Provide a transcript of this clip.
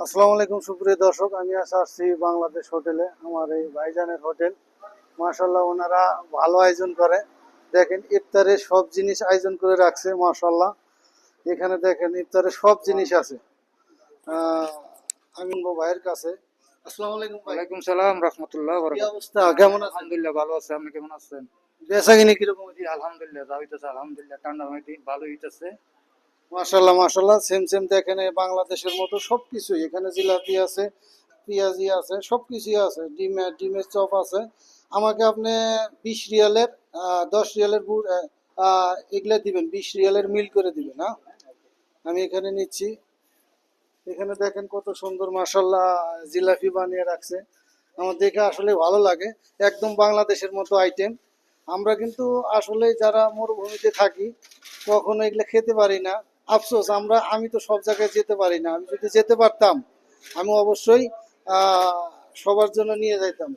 আসসালামু আলাইকুম সুপ্রিয় দর্শক, আমি আসছি বাংলাদেশ হোটেলে। আমার এই ভাইজানের হোটেল, মাশাল্লাহ ওনারা ভালো আয়োজন করে। দেখেন ইফতারে সব জিনিস আয়োজন করে রাখছে মাশাল্লাহ। এখানে দেখেন ইফতারে সব জিনিস আছে। আমি ভাইয়ের কাছে। আসসালামু আলাইকুম ভাই, ওয়ালাইকুম সালাম রহমতুল্লাহ কি বরকাত। অবস্থা, কেমন আছেন? আলহামদুলিল্লাহ ভালো আছে, আপনি কেমন আছেন? বেচাকিনি কিরকম? জি আলহামদুলিল্লাহ যা হইতেছে, আলহামদুলিল্লাহ ঠান্ডা হইতে ভালো হইতেছে। মাশাল্লাহ মাশাল্লাহ, সেম সেম। দেখেন এই বাংলাদেশের মতো সবকিছুই এখানে, জিলাপি আছে, পেঁয়াজি আছে, সবকিছুই আছে, ডিমের চপ আছে। আমাকে আপনি 20 রিয়ালের 10 রিয়ালের এগুলা দিবেন, 20 রিয়ালের মিল করে দিবেন। হ্যাঁ, আমি এখানে নিচ্ছি। এখানে দেখেন কত সুন্দর মাশাল্লাহ জিলাপি বানিয়ে রাখছে। আমার দেখে আসলে ভালো লাগে, একদম বাংলাদেশের মতো আইটেম। আমরা কিন্তু আসলে যারা মরুভূমিতে থাকি কখনো এগুলো খেতে পারি না। আফসোস, আমি তো সব জায়গায় যেতে পারি না। আমি যদি যেতে পারতাম আমি অবশ্যই সবার জন্য নিয়ে যাইতাম।